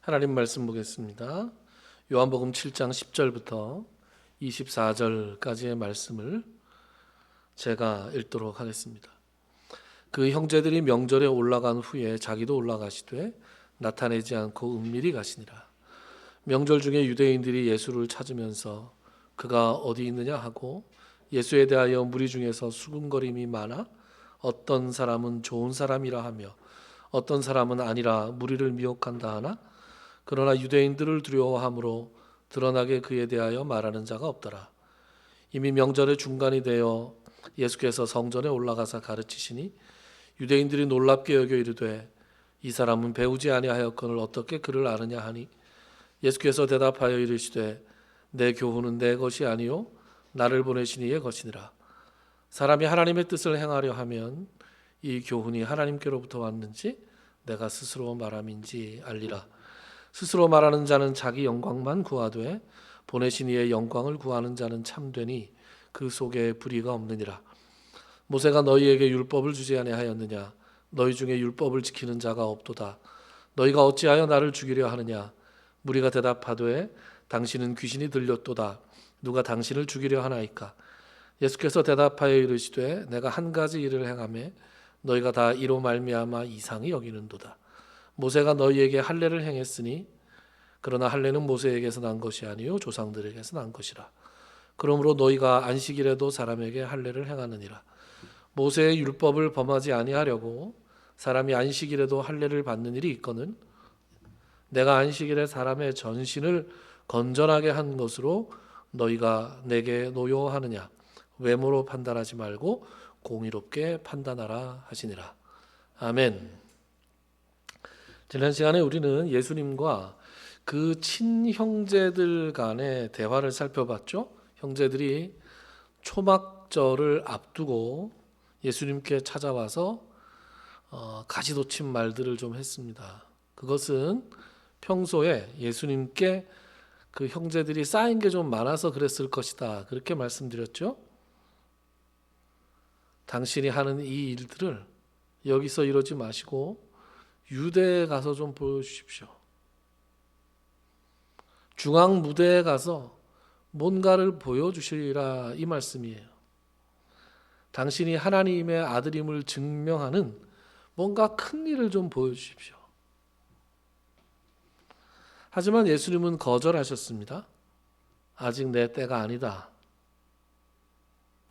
하나님 말씀 보겠습니다. 요한복음 7장 10절부터 24절까지의 말씀을 제가 읽도록 하겠습니다. 그 형제들이 명절에 올라간 후에 자기도 올라가시되 나타내지 않고 은밀히 가시니라. 명절 중에 유대인들이 예수를 찾으면서 그가 어디 있느냐 하고 예수에 대하여 무리 중에서 수군거림이 많아 어떤 사람은 좋은 사람이라 하며 어떤 사람은 아니라 무리를 미혹한다 하나 그러나 유대인들을 두려워함으로 드러나게 그에 대하여 말하는 자가 없더라. 이미 명절의 중간이 되어 예수께서 성전에 올라가사 가르치시니 유대인들이 놀랍게 여겨 이르되 이 사람은 배우지 아니하였거늘 어떻게 그를 아느냐 하니 예수께서 대답하여 이르시되 내 교훈은 내 것이 아니요 나를 보내신 이의 것이니라. 사람이 하나님의 뜻을 행하려 하면 이 교훈이 하나님께로부터 왔는지 내가 스스로 말함인지 알리라. 스스로 말하는 자는 자기 영광만 구하되 보내신 이의 영광을 구하는 자는 참되니 그 속에 불의가 없느니라. 모세가 너희에게 율법을 주지 아니하였느냐? 너희 중에 율법을 지키는 자가 없도다. 너희가 어찌하여 나를 죽이려 하느냐? 무리가 대답하되 당신은 귀신이 들렸도다. 누가 당신을 죽이려 하나이까? 예수께서 대답하여 이르시되 내가 한 가지 일을 행하매 너희가 다 이로 말미암아 이상히 여기는도다. 모세가 너희에게 할례를 행했으니 그러나 할례는 모세에게서 난 것이 아니요 조상들에게서 난 것이라. 그러므로 너희가 안식일에도 사람에게 할례를 행하느니라. 모세의 율법을 범하지 아니하려고 사람이 안식일에도 할례를 받는 일이 있거늘 내가 안식일에 사람의 전신을 건전하게 한 것으로 너희가 내게 노여하느냐? 외모로 판단하지 말고 공의롭게 판단하라 하시니라. 아멘. 지난 시간에 우리는 예수님과 그 친형제들 간의 대화를 살펴봤죠. 형제들이 초막절을 앞두고 예수님께 찾아와서 가지도친 말들을 좀 했습니다. 그것은 평소에 예수님께 그 형제들이 쌓인 게 좀 많아서 그랬을 것이다. 그렇게 말씀드렸죠. 당신이 하는 이 일들을 여기서 이러지 마시고 유대에 가서 좀 보여주십시오. 중앙 무대에 가서 뭔가를 보여주시리라 이 말씀이에요. 당신이 하나님의 아들임을 증명하는 뭔가 큰 일을 좀 보여주십시오. 하지만 예수님은 거절하셨습니다. 아직 내 때가 아니다.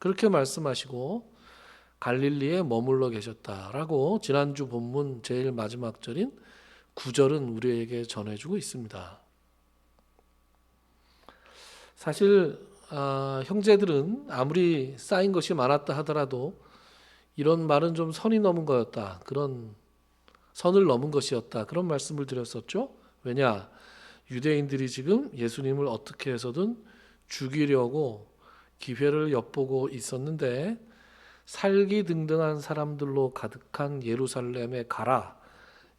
그렇게 말씀하시고 갈릴리에 머물러 계셨다라고 지난주 본문 제일 마지막 절인 9절은 우리에게 전해주고 있습니다. 사실 형제들은 아무리 쌓인 것이 많았다 하더라도 이런 말은 좀 선이 넘은 거였다. 그런 선을 넘은 것이었다. 그런 말씀을 드렸었죠. 왜냐? 유대인들이 지금 예수님을 어떻게 해서든 죽이려고 기회를 엿보고 있었는데 살기 등등한 사람들로 가득한 예루살렘에 가라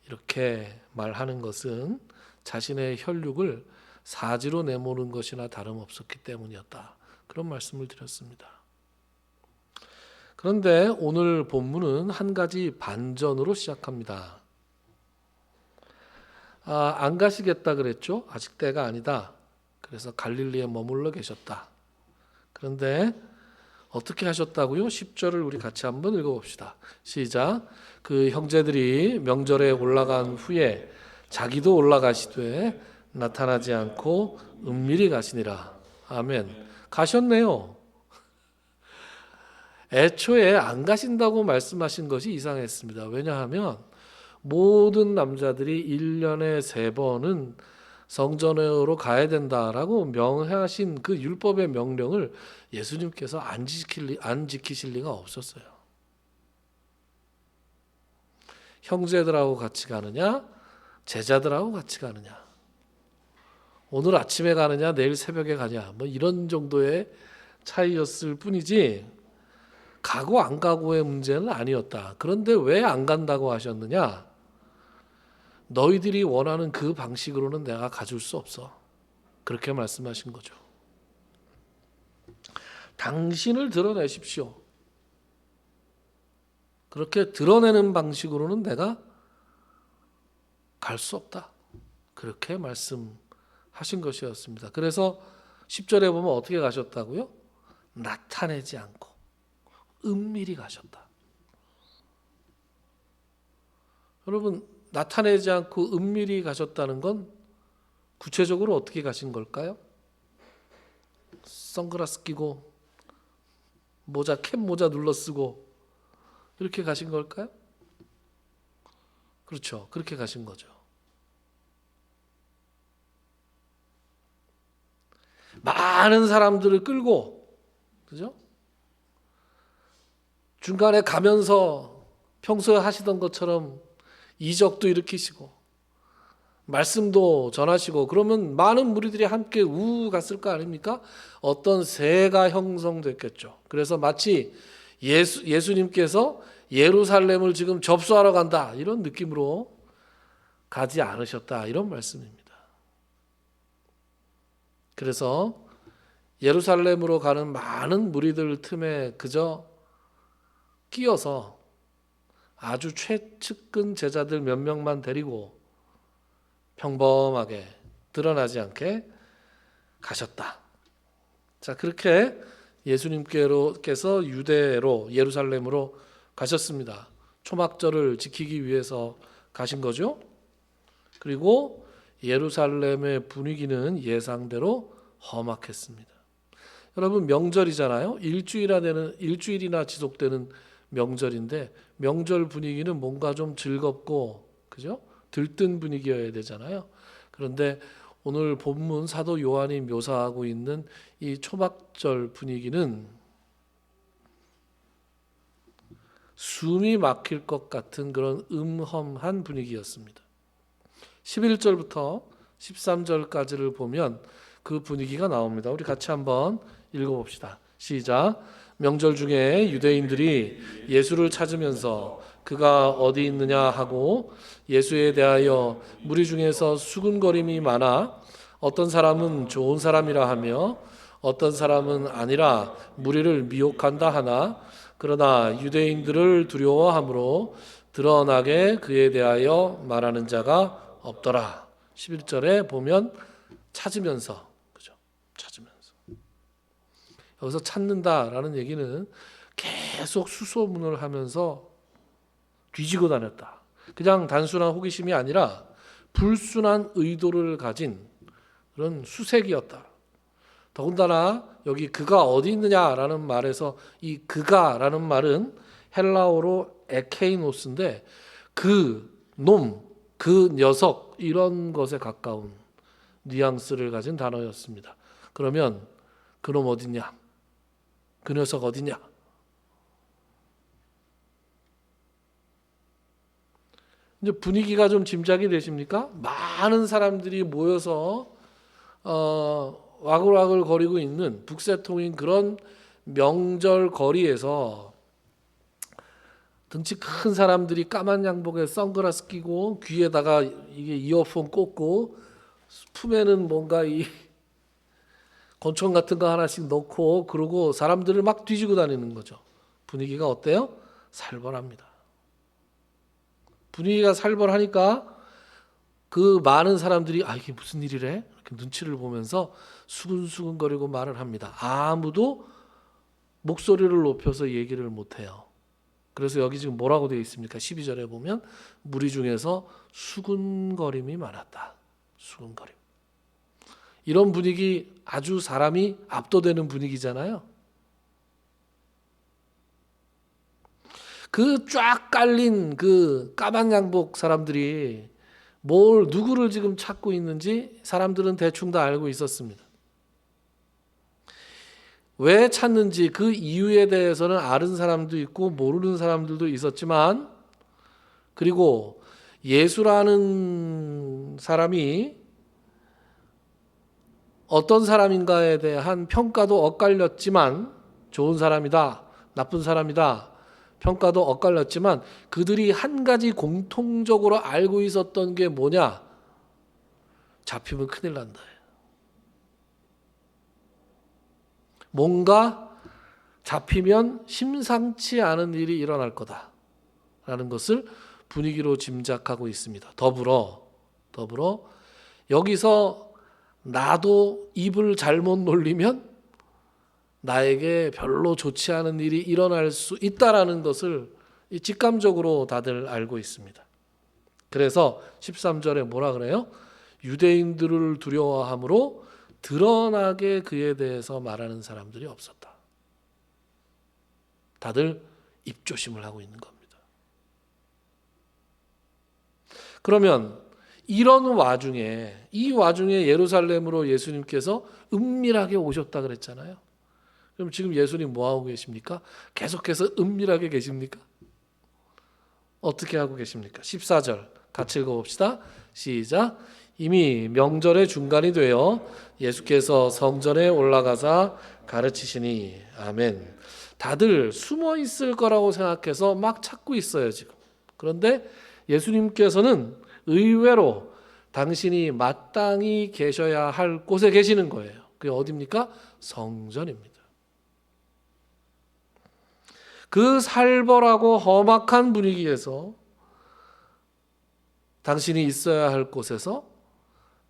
이렇게 말하는 것은 자신의 혈육을 사지로 내모는 것이나 다름없었기 때문이었다. 그런 말씀을 드렸습니다. 그런데 오늘 본문은 한 가지 반전으로 시작합니다. 안 가시겠다 그랬죠? 아직 때가 아니다. 그래서 갈릴리에 머물러 계셨다. 그런데 어떻게 하셨다고요? 10절을 우리 같이 한번 읽어봅시다. 시작. 그 형제들이 명절에 올라간 후에 자기도 올라가시되 나타나지 않고 은밀히 가시니라. 아멘. 가셨네요. 애초에 안 가신다고 말씀하신 것이 이상했습니다. 왜냐하면 모든 남자들이 1년에 3번은 성전으로 가야 된다라고 명하신 그 율법의 명령을 예수님께서 안 지키실 리가 없었어요. 형제들하고 같이 가느냐, 제자들하고 같이 가느냐, 오늘 아침에 가느냐, 내일 새벽에 가냐, 뭐 이런 정도의 차이였을 뿐이지 가고 안 가고의 문제는 아니었다. 그런데 왜 안 간다고 하셨느냐? 너희들이 원하는 그 방식으로는 내가 가줄 수 없어. 그렇게 말씀하신 거죠. 당신을 드러내십시오. 그렇게 드러내는 방식으로는 내가 갈 수 없다. 그렇게 말씀하신 것이었습니다. 그래서 10절에 보면 어떻게 가셨다고요? 나타내지 않고 은밀히 가셨다. 여러분, 나타내지 않고 은밀히 가셨다는 건 구체적으로 어떻게 가신 걸까요? 선글라스 끼고 캡 모자 눌러 쓰고 이렇게 가신 걸까요? 그렇죠. 그렇게 가신 거죠. 많은 사람들을 끌고, 그죠? 중간에 가면서 평소에 하시던 것처럼 이적도 일으키시고 말씀도 전하시고 그러면 많은 무리들이 함께 갔을 거 아닙니까? 어떤 새가 형성됐겠죠. 그래서 마치 예수님께서 예루살렘을 지금 접수하러 간다 이런 느낌으로 가지 않으셨다 이런 말씀입니다. 그래서 예루살렘으로 가는 많은 무리들 틈에 그저 끼어서 아주 최측근 제자들 몇 명만 데리고 평범하게 드러나지 않게 가셨다. 자, 그렇게 예수님께서 유대로 예루살렘으로 가셨습니다. 초막절을 지키기 위해서 가신 거죠. 그리고 예루살렘의 분위기는 예상대로 험악했습니다. 여러분, 명절이잖아요. 일주일이나 지속되는 명절인데 명절 분위기는 뭔가 좀 즐겁고, 그죠? 들뜬 분위기여야 되잖아요. 그런데 오늘 본문 사도 요한이 묘사하고 있는 이 초막절 분위기는 숨이 막힐 것 같은 그런 음험한 분위기였습니다. 11절부터 13절까지를 보면 그 분위기가 나옵니다. 우리 같이 한번 읽어봅시다. 시작. 명절 중에 유대인들이 예수를 찾으면서 그가 어디 있느냐 하고 예수에 대하여 무리 중에서 수군거림이 많아 어떤 사람은 좋은 사람이라 하며 어떤 사람은 아니라 무리를 미혹한다 하나 그러나 유대인들을 두려워함으로 드러나게 그에 대하여 말하는 자가 없더라. 11절에 보면 찾으면서, 그죠? 찾으면서. 여기서 찾는다라는 얘기는 계속 수소문을 하면서 뒤지고 다녔다. 그냥 단순한 호기심이 아니라 불순한 의도를 가진 그런 수색이었다. 더군다나 여기 그가 어디 있느냐라는 말에서 이 그가라는 말은 헬라어로 에케이노스인데 그 놈, 그 녀석 이런 것에 가까운 뉘앙스를 가진 단어였습니다. 그러면 그놈 어디냐? 그 녀석 어디냐? 이제 분위기가 좀 짐작이 되십니까? 많은 사람들이 모여서 와글와글 거리고 있는 북새통인 그런 명절 거리에서 등치 큰 사람들이 까만 양복에 선글라스 끼고 귀에다가 이게 이어폰 꽂고 품에는 뭔가 이 권총 같은 거 하나씩 넣고 그러고 사람들을 막 뒤지고 다니는 거죠. 분위기가 어때요? 살벌합니다. 분위기가 살벌하니까 그 많은 사람들이 이게 무슨 일이래? 이렇게 눈치를 보면서 수근수근거리고 말을 합니다. 아무도 목소리를 높여서 얘기를 못해요. 그래서 여기 지금 뭐라고 되어 있습니까? 12절에 보면 무리 중에서 수군거림이 많았다. 수군거림. 이런 분위기 아주 사람이 압도되는 분위기잖아요. 그 쫙 깔린 그 까만 양복 사람들이 누구를 지금 찾고 있는지 사람들은 대충 다 알고 있었습니다. 왜 찾는지 그 이유에 대해서는 아는 사람도 있고 모르는 사람들도 있었지만, 그리고 예수라는 사람이 어떤 사람인가에 대한 평가도 엇갈렸지만, 좋은 사람이다, 나쁜 사람이다 평가도 엇갈렸지만 그들이 한 가지 공통적으로 알고 있었던 게 뭐냐? 잡히면 큰일 난다. 뭔가 잡히면 심상치 않은 일이 일어날 거다라는 것을 분위기로 짐작하고 있습니다. 더불어 여기서 나도 입을 잘못 놀리면 나에게 별로 좋지 않은 일이 일어날 수 있다라는 것을 직감적으로 다들 알고 있습니다. 그래서 13절에 뭐라 그래요? 유대인들을 두려워함으로 드러나게 그에 대해서 말하는 사람들이 없었다. 다들 입조심을 하고 있는 겁니다. 그러면 이런 와중에, 이 와중에 예루살렘으로 예수님께서 은밀하게 오셨다 그랬잖아요. 그럼 지금 예수님 뭐 하고 계십니까? 계속해서 은밀하게 계십니까? 어떻게 하고 계십니까? 14절 같이 읽어봅시다. 시작. 이미 명절의 중간이 되어 예수께서 성전에 올라가사 가르치시니. 아멘. 다들 숨어 있을 거라고 생각해서 막 찾고 있어요 지금. 그런데 예수님께서는 의외로 당신이 마땅히 계셔야 할 곳에 계시는 거예요. 그게 어디입니까? 성전입니다. 그 살벌하고 험악한 분위기에서 당신이 있어야 할 곳에서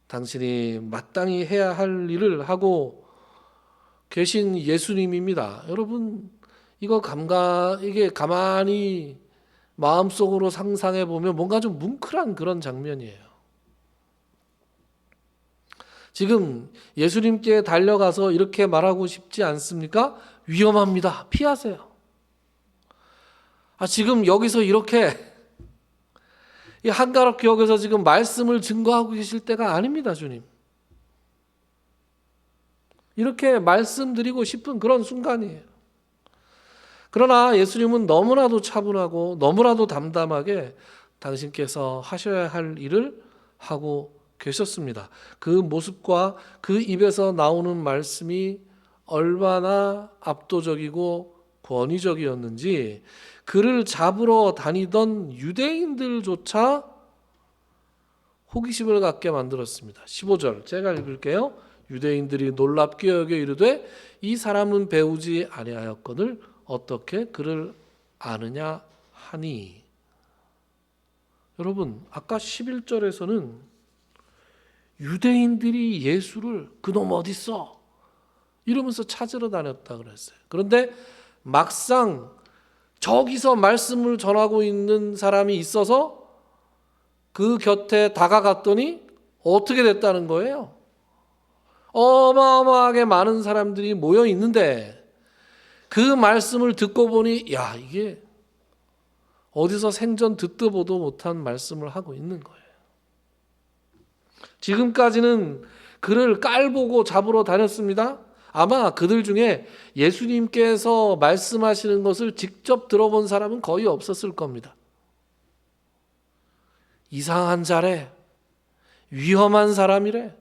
당신이 마땅히 해야 할 일을 하고 계신 예수님입니다. 여러분, 이게 가만히 마음속으로 상상해 보면 뭔가 좀 뭉클한 그런 장면이에요. 지금 예수님께 달려가서 이렇게 말하고 싶지 않습니까? 위험합니다. 피하세요. 지금 여기서 이렇게 이 한가롭게 여기서 지금 말씀을 증거하고 계실 때가 아닙니다, 주님. 이렇게 말씀드리고 싶은 그런 순간이에요. 그러나 예수님은 너무나도 차분하고 너무나도 담담하게 당신께서 하셔야 할 일을 하고 계셨습니다. 그 모습과 그 입에서 나오는 말씀이 얼마나 압도적이고 권위적이었는지 그를 잡으러 다니던 유대인들조차 호기심을 갖게 만들었습니다. 15절 제가 읽을게요. 유대인들이 놀랍게 여겨 이르되 이 사람은 배우지 아니하였거늘 어떻게 그를 아느냐 하니. 여러분, 아까 11절에서는 유대인들이 예수를 그놈 어딨어? 이러면서 찾으러 다녔다 그랬어요. 그런데 막상 저기서 말씀을 전하고 있는 사람이 있어서 그 곁에 다가갔더니 어떻게 됐다는 거예요? 어마어마하게 많은 사람들이 모여 있는데 그 말씀을 듣고 보니 야, 이게 어디서 생전 듣도 보도 못한 말씀을 하고 있는 거예요. 지금까지는 그를 깔보고 잡으러 다녔습니다. 아마 그들 중에 예수님께서 말씀하시는 것을 직접 들어본 사람은 거의 없었을 겁니다. 이상한 자래, 위험한 사람이래,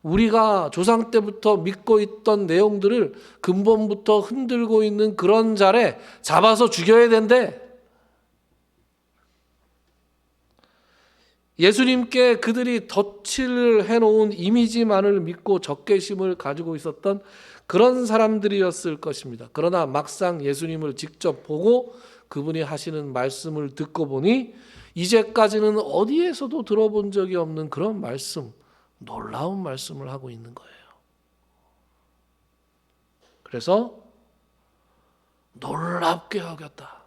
우리가 조상 때부터 믿고 있던 내용들을 근본부터 흔들고 있는 그런 자래, 잡아서 죽여야 된대. 예수님께 그들이 덧칠 해놓은 이미지만을 믿고 적개심을 가지고 있었던 그런 사람들이었을 것입니다. 그러나 막상 예수님을 직접 보고 그분이 하시는 말씀을 듣고 보니 이제까지는 어디에서도 들어본 적이 없는 그런 말씀, 놀라운 말씀을 하고 있는 거예요. 그래서 놀랍게 여겼다.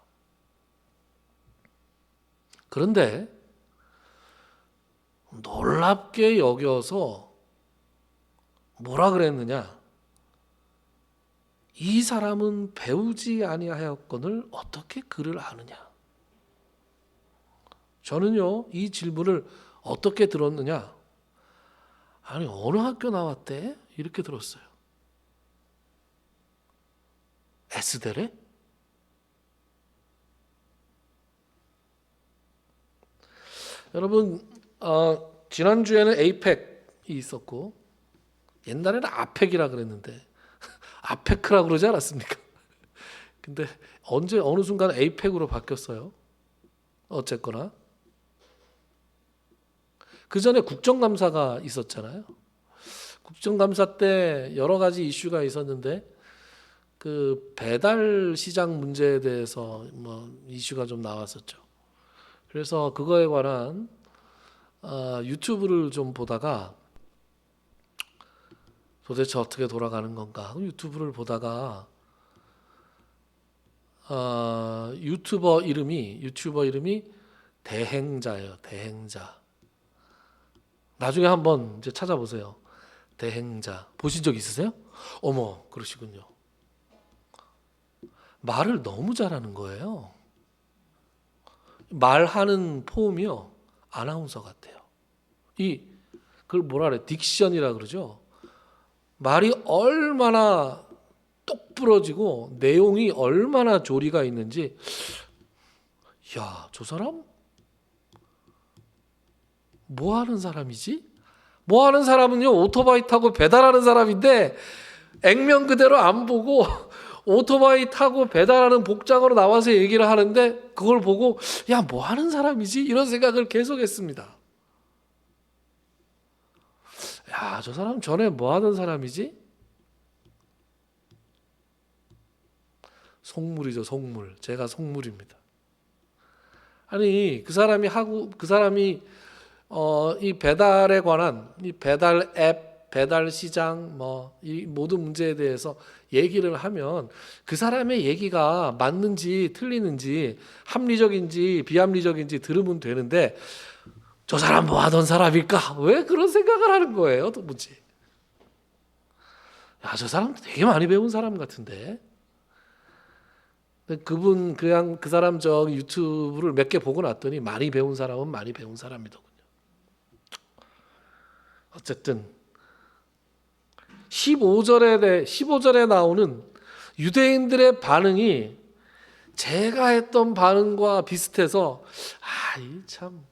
그런데 놀랍게 여겨서 뭐라 그랬느냐? 이 사람은 배우지 아니하였거늘 어떻게 그를 아느냐? 저는요, 이 질문을 어떻게 들었느냐? 아니, 어느 학교 나왔대? 이렇게 들었어요. S대래? 여러분, 지난주에는 에이펙이 있었고 옛날에는 아펙이라 그랬는데 아페크라 그러지 않았습니까? 근데 어느 순간 에이펙으로 바뀌었어요. 어쨌거나 그 전에 국정감사가 있었잖아요. 국정감사 때 여러 가지 이슈가 있었는데 그 배달 시장 문제에 대해서 이슈가 좀 나왔었죠. 그래서 그거에 관한 유튜브를 좀 보다가 도대체 어떻게 돌아가는 건가? 유튜브를 보다가 유튜버 이름이 대행자예요. 대행자. 나중에 한번 이제 찾아보세요. 대행자 보신 적 있으세요? 어머, 그러시군요. 말을 너무 잘하는 거예요. 말하는 폼이요, 아나운서 같아요. 그걸 뭐라 그래? 딕션이라 그러죠. 말이 얼마나 똑 부러지고 내용이 얼마나 조리가 있는지, 야, 저 사람 뭐 하는 사람이지? 뭐 하는 사람은요, 오토바이 타고 배달하는 사람인데 액면 그대로 안 보고 오토바이 타고 배달하는 복장으로 나와서 얘기를 하는데, 그걸 보고 야, 뭐 하는 사람이지? 이런 생각을 계속했습니다. 야, 저 사람 전에 뭐 하던 사람이지? 속물이죠, 속물. 제가 속물입니다. 아니, 그 사람이 이 배달에 관한, 이 배달 앱, 배달 시장, 이 모든 문제에 대해서 얘기를 하면 그 사람의 얘기가 맞는지 틀리는지, 합리적인지 비합리적인지 들으면 되는데, 저 사람 뭐 하던 사람일까? 왜 그런 생각을 하는 거예요, 도무지? 야, 저 사람 되게 많이 배운 사람 같은데. 그냥 그 사람 유튜브를 몇 개 보고 났더니 많이 배운 사람은 많이 배운 사람이더군요. 어쨌든 15절에 나오는 유대인들의 반응이 제가 했던 반응과 비슷해서, 이 참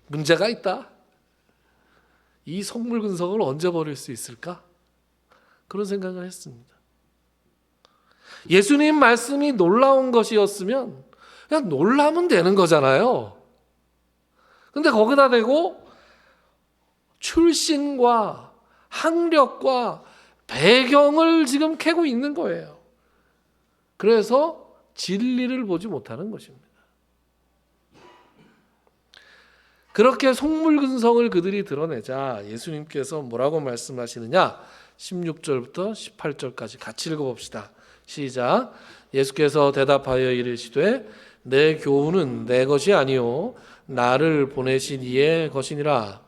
문제가 있다. 이 속물근성을 언제 버릴 수 있을까? 그런 생각을 했습니다. 예수님 말씀이 놀라운 것이었으면 그냥 놀라면 되는 거잖아요. 근데 거기다 대고 출신과 학력과 배경을 지금 캐고 있는 거예요. 그래서 진리를 보지 못하는 것입니다. 그렇게 속물근성을 그들이 드러내자 예수님께서 뭐라고 말씀하시느냐? 16절부터 18절까지 같이 읽어봅시다. 시작. 예수께서 대답하여 이르시되 내 교훈은 내 것이 아니요 나를 보내신 이의 것이니라.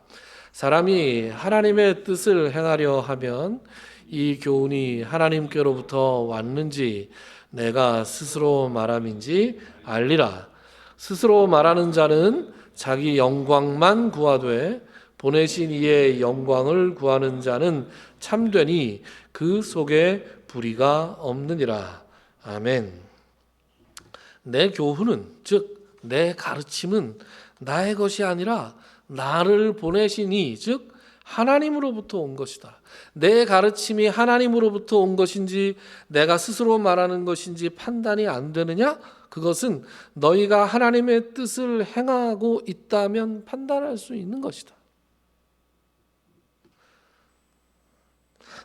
사람이 하나님의 뜻을 행하려 하면 이 교훈이 하나님께로부터 왔는지 내가 스스로 말함인지 알리라. 스스로 말하는 자는 자기 영광만 구하되 보내신 이의 영광을 구하는 자는 참되니 그 속에 불의가 없느니라. 아멘. 내 교훈은, 즉 내 가르침은 나의 것이 아니라 나를 보내신 이, 즉 하나님으로부터 온 것이다. 내 가르침이 하나님으로부터 온 것인지 내가 스스로 말하는 것인지 판단이 안 되느냐? 그것은 너희가 하나님의 뜻을 행하고 있다면 판단할 수 있는 것이다.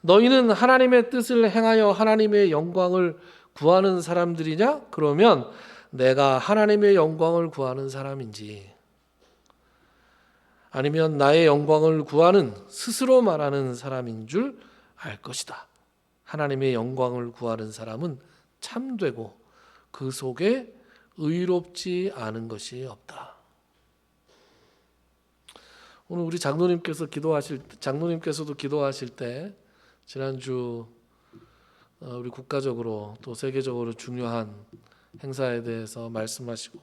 너희는 하나님의 뜻을 행하여 하나님의 영광을 구하는 사람들이냐? 그러면 내가 하나님의 영광을 구하는 사람인지, 아니면 나의 영광을 구하는 스스로 말하는 사람인 줄 알 것이다. 하나님의 영광을 구하는 사람은 참되고 그 속에 의롭지 않은 것이 없다. 오늘 우리 장로님께서도 기도하실 때 지난주 우리 국가적으로 또 세계적으로 중요한 행사에 대해서 말씀하시고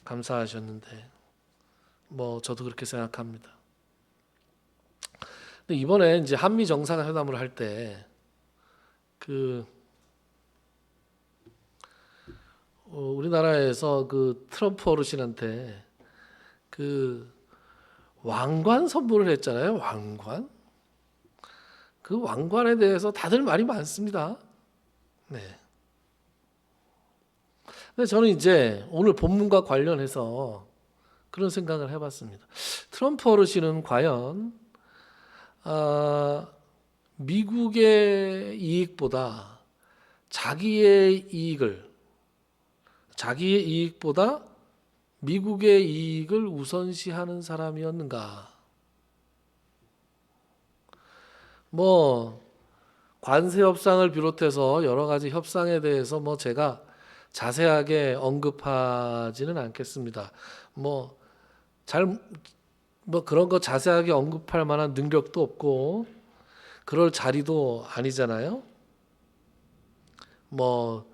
감사하셨는데, 저도 그렇게 생각합니다. 근데 이번에 이제 한미 정상회담을 할 때 우리나라에서 트럼프 어르신한테 왕관 선물을 했잖아요. 왕관. 그 왕관에 대해서 다들 말이 많습니다. 네. 근데 저는 이제 오늘 본문과 관련해서 그런 생각을 해봤습니다. 트럼프 어르신은 과연 미국의 이익보다 자기의 이익보다 미국의 이익을 우선시하는 사람이었는가? 관세 협상을 비롯해서 여러 가지 협상에 대해서 뭐 제가 자세하게 언급하지는 않겠습니다. 뭐 잘 뭐 그런 거 자세하게 언급할 만한 능력도 없고 그럴 자리도 아니잖아요. 뭐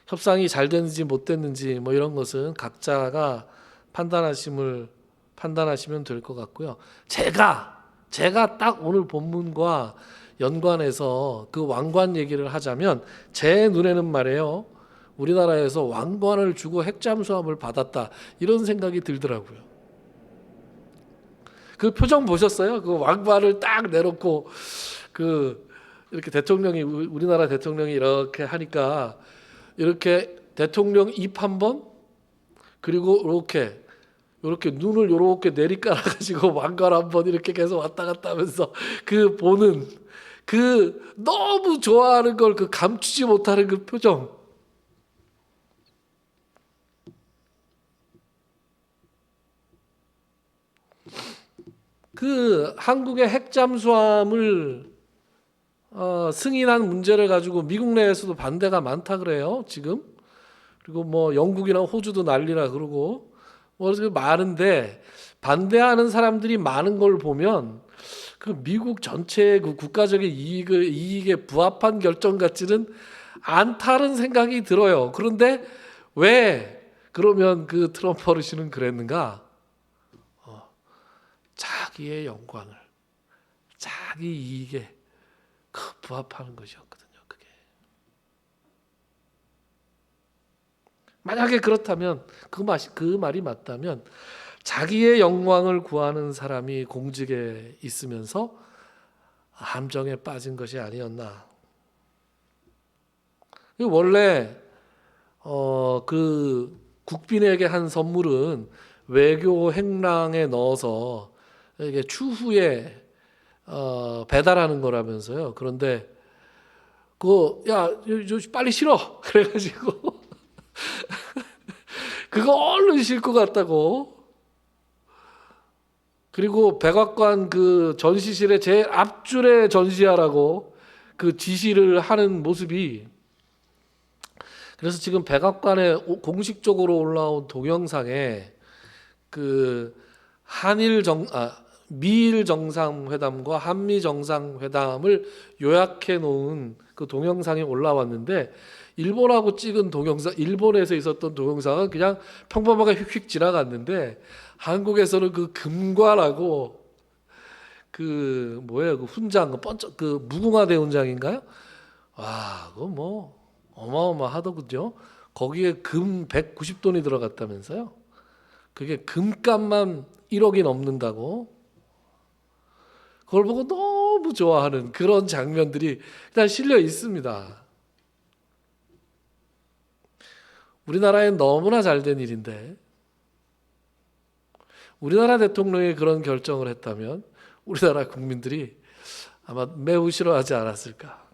협상이 잘 됐는지 못 됐는지 뭐 이런 것은 각자가 판단하시면 될 것 같고요. 제가 딱 오늘 본문과 연관해서 그 왕관 얘기를 하자면 제 눈에는 말이에요. 우리나라에서 왕관을 주고 핵잠수함을 받았다 이런 생각이 들더라고요. 그 표정 보셨어요? 그 왕관을 딱 내놓고 그 이렇게 대통령이 우리나라 대통령이 이렇게 하니까 이렇게 대통령 입 한 번 그리고 이렇게 눈을 이렇게 내리깔아 가지고 왕관 한 번 이렇게 계속 왔다 갔다 하면서 그 보는 그 너무 좋아하는 걸 그 감추지 못하는 그 표정. 그 한국의 핵잠수함을 승인한 문제를 가지고 미국 내에서도 반대가 많다 그래요 지금. 그리고 뭐 영국이나 호주도 난리라 그러고 뭐 많은데 반대하는 사람들이 많은 걸 보면 그 미국 전체의 그 국가적인 이익에 부합한 결정 같지는 않다는 생각이 들어요. 그런데 왜 그러면 그 트럼프 어르신은 그랬는가? 자기의 영광을 자기 이익에 부합하는 것이었거든요. 그게 만약에 그렇다면 그 말이 맞다면 자기의 영광을 구하는 사람이 공직에 있으면서 함정에 빠진 것이 아니었나. 원래 그 국빈에게 한 선물은 외교 행랑에 넣어서 이게 추후에 배달하는 거라면서요. 그런데 야 빨리 실어 그래가지고 그거 얼른 싣고 갔다고. 그리고 백악관 그 전시실에 제일 앞줄에 전시하라고 그 지시를 하는 모습이. 그래서 지금 백악관에 공식적으로 올라온 동영상에 그 미일 정상회담과 한미 정상회담을 요약해 놓은 그 동영상이 올라왔는데 일본하고 찍은 동영상, 일본에서 있었던 동영상은 그냥 평범하게 휙휙 지나갔는데 한국에서는 그 금관하고 그 뭐예요? 그 훈장, 그 무궁화 대훈장인가요? 와, 그거 뭐 어마어마하더군요. 거기에 금 190돈이 들어갔다면서요? 그게 금값만 1억이 넘는다고. 그걸 보고 너무 좋아하는 그런 장면들이 일단 실려 있습니다. 우리나라엔 너무나 잘된 일인데 우리나라 대통령이 그런 결정을 했다면 우리나라 국민들이 아마 매우 싫어하지 않았을까.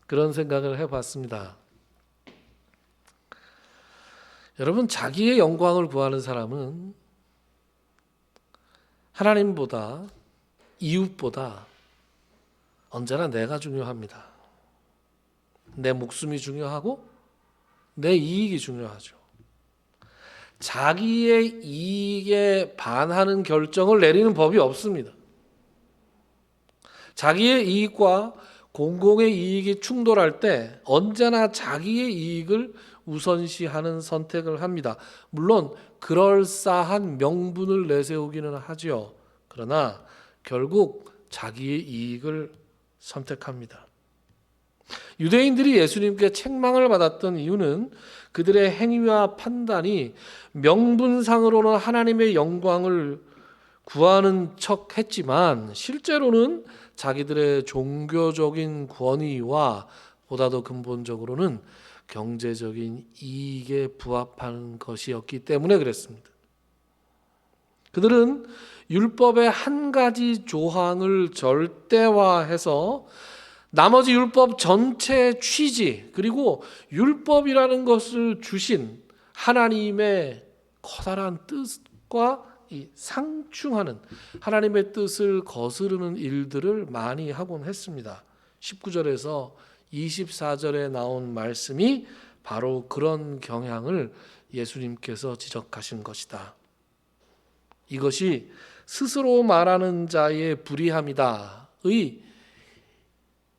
그런 생각을 해봤습니다. 여러분, 자기의 영광을 구하는 사람은 하나님보다 이웃보다 언제나 내가 중요합니다. 내 목숨이 중요하고 내 이익이 중요하죠. 자기의 이익에 반하는 결정을 내리는 법이 없습니다. 자기의 이익과 공공의 이익이 충돌할 때 언제나 자기의 이익을 우선시하는 선택을 합니다. 물론 그럴싸한 명분을 내세우기는 하지요. 그러나 결국 자기의 이익을 선택합니다. 유대인들이 예수님께 책망을 받았던 이유는 그들의 행위와 판단이 명분상으로는 하나님의 영광을 구하는 척 했지만 실제로는 자기들의 종교적인 권위와 보다도 근본적으로는 경제적인 이익에 부합하는 것이었기 때문에 그랬습니다. 그들은 율법의 한 가지 조항을 절대화해서 나머지 율법 전체의 취지 그리고 율법이라는 것을 주신 하나님의 커다란 뜻과 이 상충하는 하나님의 뜻을 거스르는 일들을 많이 하곤 했습니다. 19절에서 24절에 나온 말씀이 바로 그런 경향을 예수님께서 지적하신 것이다. 이것이 스스로 말하는 자의 불의함이다의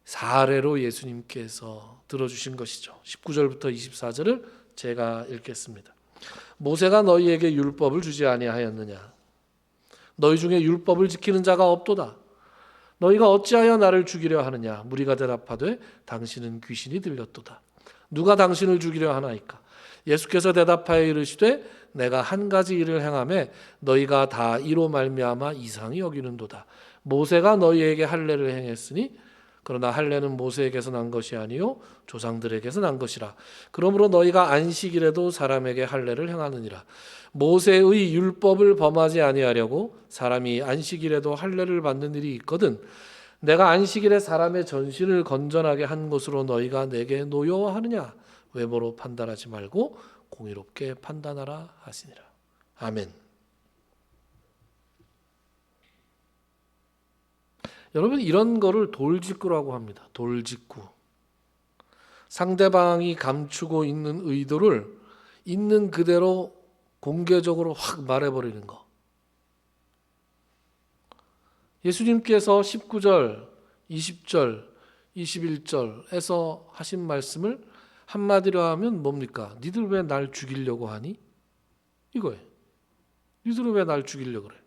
사례로 예수님께서 들어주신 것이죠. 19절부터 24절을 제가 읽겠습니다. 모세가 너희에게 율법을 주지 아니하였느냐? 너희 중에 율법을 지키는 자가 없도다. 너희가 어찌하여 나를 죽이려 하느냐? 무리가 대답하되 당신은 귀신이 들렸도다. 누가 당신을 죽이려 하나이까? 예수께서 대답하여 이르시되 내가 한 가지 일을 행하매 너희가 다 이로 말미암아 이상히 여기는도다. 모세가 너희에게 할례를 행했으니 그러나 할례는 모세에게서 난 것이 아니요 조상들에게서 난 것이라. 그러므로 너희가 안식일에도 사람에게 할례를 행하느니라. 모세의 율법을 범하지 아니하려고 사람이 안식일에도 할례를 받는 일이 있거든. 내가 안식일에 사람의 전신을 건전하게 한 것으로 너희가 내게 노여워하느냐? 외모로 판단하지 말고 공의롭게 판단하라 하시니라. 아멘. 여러분, 이런 거를 돌직구라고 합니다. 돌직구. 상대방이 감추고 있는 의도를 있는 그대로 공개적으로 확 말해버리는 거. 예수님께서 19절, 20절, 21절에서 하신 말씀을 한마디로 하면 뭡니까? 니들 왜 날 죽이려고 하니? 이거예요. 니들 왜 날 죽이려고 그래?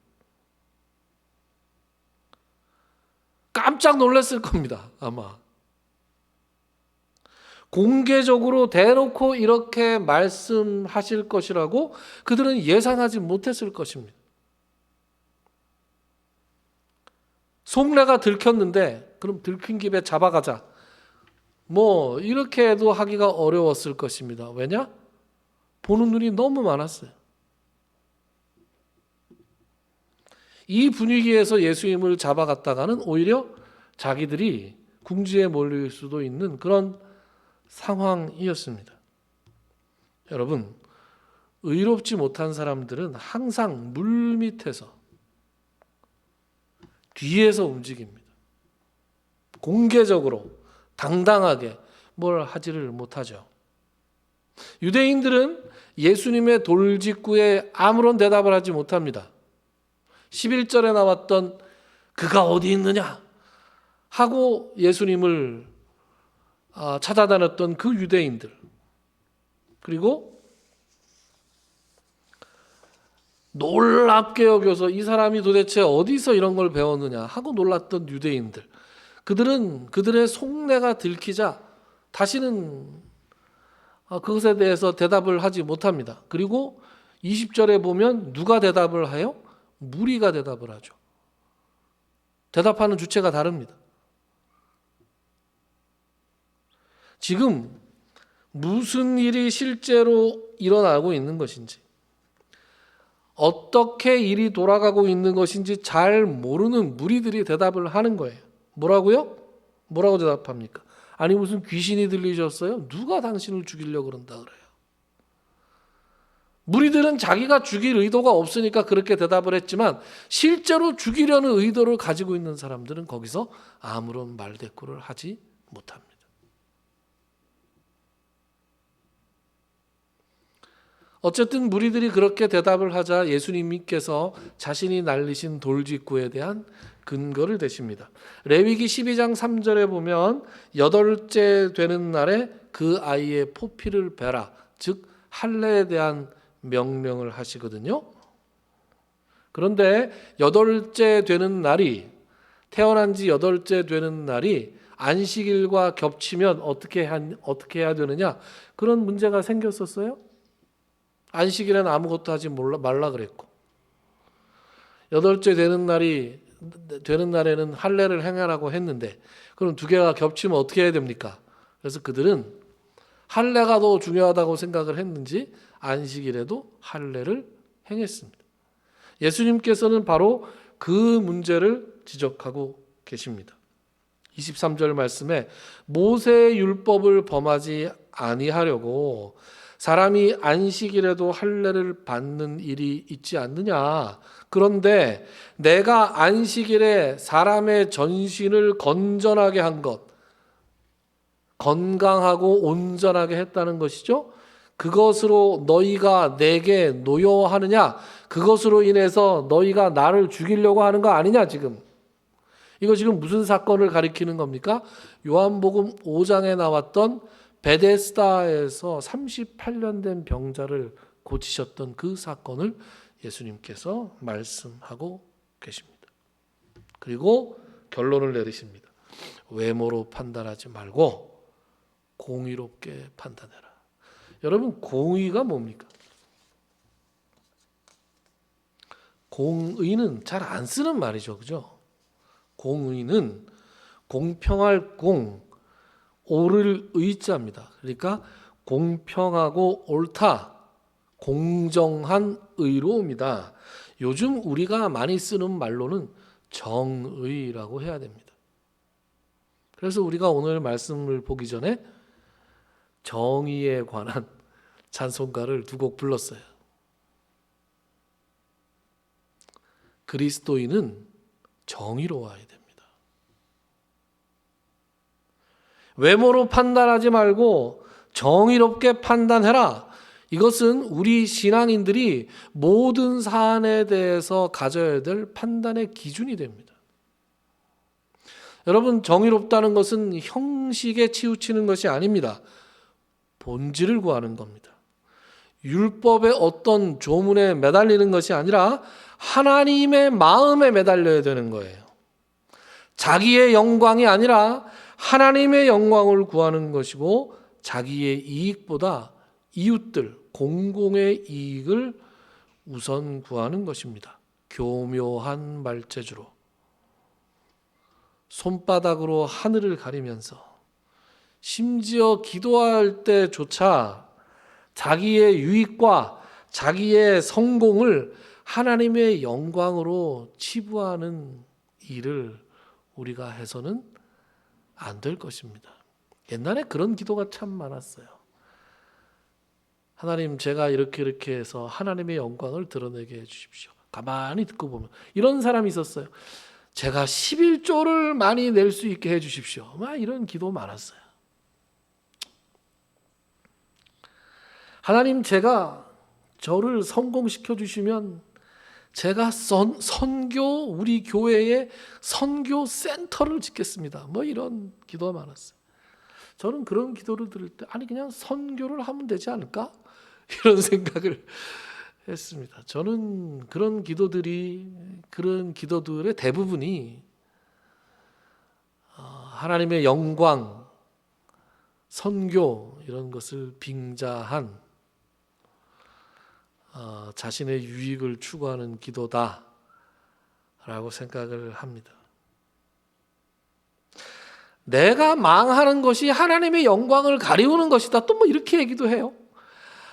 깜짝 놀랐을 겁니다. 아마. 공개적으로 대놓고 이렇게 말씀하실 것이라고 그들은 예상하지 못했을 것입니다. 속내가 들켰는데 그럼 들킨 김에 잡아가자. 뭐 이렇게도 하기가 어려웠을 것입니다. 왜냐? 보는 눈이 너무 많았어요. 이 분위기에서 예수님을 잡아갔다가는 오히려 자기들이 궁지에 몰릴 수도 있는 그런 상황이었습니다. 여러분, 의롭지 못한 사람들은 항상 물밑에서 뒤에서 움직입니다. 공개적으로 당당하게 뭘 하지를 못하죠. 유대인들은 예수님의 돌직구에 아무런 대답을 하지 못합니다. 11절에 나왔던 그가 어디 있느냐 하고 예수님을 찾아다녔던 그 유대인들, 그리고 놀랍게 여겨서 이 사람이 도대체 어디서 이런 걸 배웠느냐 하고 놀랐던 유대인들, 그들은 그들의 속내가 들키자 다시는 그것에 대해서 대답을 하지 못합니다. 그리고 20절에 보면 누가 대답을 해요? 무리가 대답을 하죠. 대답하는 주체가 다릅니다. 지금 무슨 일이 실제로 일어나고 있는 것인지, 어떻게 일이 돌아가고 있는 것인지 잘 모르는 무리들이 대답을 하는 거예요. 뭐라고요? 뭐라고 대답합니까? 아니 무슨 귀신이 들리셨어요? 누가 당신을 죽이려고 그런다 그래요? 무리들은 자기가 죽일 의도가 없으니까 그렇게 대답을 했지만 실제로 죽이려는 의도를 가지고 있는 사람들은 거기서 아무런 말대꾸를 하지 못합니다. 어쨌든 무리들이 그렇게 대답을 하자 예수님께서 자신이 날리신 돌직구에 대한 근거를 대십니다. 레위기 12장 3절에 보면 8째 되는 날에 그 아이의 포피를 베라, 즉 할례에 대한 명령을 하시거든요. 그런데 8째 되는 날이, 태어난 지 8째 되는 날이 안식일과 겹치면 어떻게 해야 되느냐, 그런 문제가 생겼었어요. 안식일에는 아무것도 하지 말라 그랬고, 8째 되는 날에는 할례를 행하라고 했는데, 그럼 두 개가 겹치면 어떻게 해야 됩니까? 그래서 그들은 할례가 더 중요하다고 생각을 했는지 안식일에도 할례를 행했습니다. 예수님께서는 바로 그 문제를 지적하고 계십니다. 23절 말씀에 모세의 율법을 범하지 아니하려고 사람이 안식일에도 할례를 받는 일이 있지 않느냐. 그런데 내가 안식일에 사람의 전신을 건전하게 한 것, 건강하고 온전하게 했다는 것이죠. 그것으로 너희가 내게 노여워하느냐? 그것으로 인해서 너희가 나를 죽이려고 하는 거 아니냐 지금. 이거 지금 무슨 사건을 가리키는 겁니까? 요한복음 5장에 나왔던 베데스다에서 38년 된 병자를 고치셨던 그 사건을 예수님께서 말씀하고 계십니다. 그리고 결론을 내리십니다. 외모로 판단하지 말고 공의롭게 판단해라. 여러분, 공의가 뭡니까? 공의는 잘 안 쓰는 말이죠. 그죠? 공의는 공평할 공, 옳을 의자입니다. 그러니까 공평하고 옳다, 공정한 의로움이다. 요즘 우리가 많이 쓰는 말로는 정의라고 해야 됩니다. 그래서 우리가 오늘 말씀을 보기 전에 정의에 관한 찬송가를 두 곡 불렀어요. 그리스도인은 정의로워야 됩니다. 외모로 판단하지 말고 정의롭게 판단해라. 이것은 우리 신앙인들이 모든 사안에 대해서 가져야 될 판단의 기준이 됩니다. 여러분, 정의롭다는 것은 형식에 치우치는 것이 아닙니다. 본질을 구하는 겁니다. 율법의 어떤 조문에 매달리는 것이 아니라 하나님의 마음에 매달려야 되는 거예요. 자기의 영광이 아니라 하나님의 영광을 구하는 것이고, 자기의 이익보다 이웃들, 공공의 이익을 우선 구하는 것입니다. 교묘한 말재주로 손바닥으로 하늘을 가리면서 심지어 기도할 때조차 자기의 유익과 자기의 성공을 하나님의 영광으로 치부하는 일을 우리가 해서는 안 될 것입니다. 옛날에 그런 기도가 참 많았어요. 하나님, 제가 이렇게 해서 하나님의 영광을 드러내게 해주십시오. 가만히 듣고 보면 이런 사람이 있었어요. 제가 11조를 많이 낼 수 있게 해주십시오. 막 이런 기도 많았어요. 하나님, 제가 저를 성공시켜 주시면 제가 선교, 우리 교회에 선교 센터를 짓겠습니다. 뭐 이런 기도가 많았어요. 저는 그런 기도를 들을 때 아니 그냥 선교를 하면 되지 않을까? 이런 생각을 했습니다. 저는 그런 기도들의 대부분이 하나님의 영광, 선교 이런 것을 빙자한 자신의 유익을 추구하는 기도다라고 생각을 합니다. 내가 망하는 것이 하나님의 영광을 가리우는 것이다. 또 뭐 이렇게 얘기도 해요.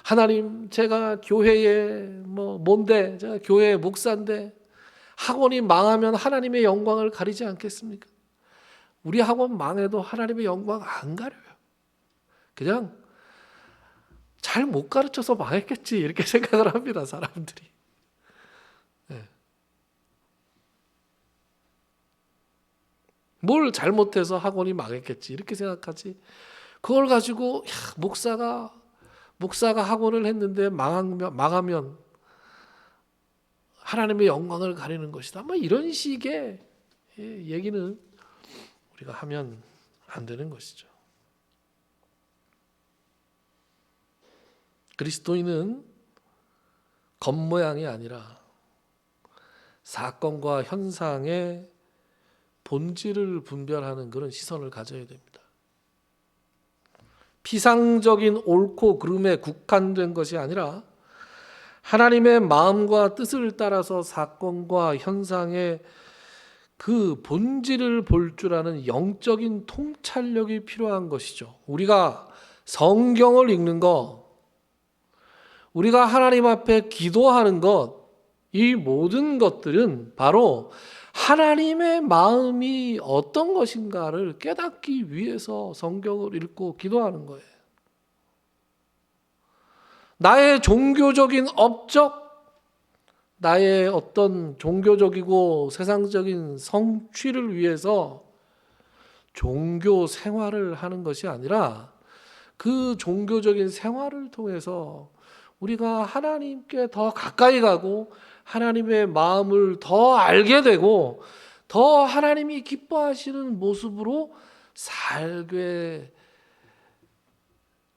하나님, 제가 교회에 뭔데, 제가 교회 목사인데 학원이 망하면 하나님의 영광을 가리지 않겠습니까? 우리 학원 망해도 하나님의 영광 안 가려요. 그냥 잘 못 가르쳐서 망했겠지 이렇게 생각을 합니다, 사람들이. 네. 뭘 잘못해서 학원이 망했겠지 이렇게 생각하지. 그걸 가지고 목사가 학원을 했는데 망하면 하나님의 영광을 가리는 것이다. 뭐 이런 식의 얘기는 우리가 하면 안 되는 것이죠. 그리스도인은 겉모양이 아니라 사건과 현상의 본질을 분별하는 그런 시선을 가져야 됩니다. 피상적인 옳고 그름에 국한된 것이 아니라 하나님의 마음과 뜻을 따라서 사건과 현상의 그 본질을 볼 줄 아는 영적인 통찰력이 필요한 것이죠. 우리가 성경을 읽는 것, 우리가 하나님 앞에 기도하는 것, 이 모든 것들은 바로 하나님의 마음이 어떤 것인가를 깨닫기 위해서 성경을 읽고 기도하는 거예요. 나의 종교적인 업적, 나의 어떤 종교적이고 세상적인 성취를 위해서 종교 생활을 하는 것이 아니라 그 종교적인 생활을 통해서 우리가 하나님께 더 가까이 가고 하나님의 마음을 더 알게 되고 더 하나님이 기뻐하시는 모습으로 살게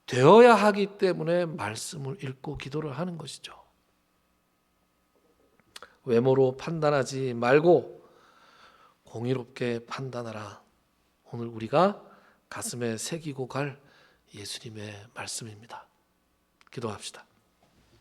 되어야 하기 때문에 말씀을 읽고 기도를 하는 것이죠. 외모로 판단하지 말고 공의롭게 판단하라. 오늘 우리가 가슴에 새기고 갈 예수님의 말씀입니다. 기도합시다.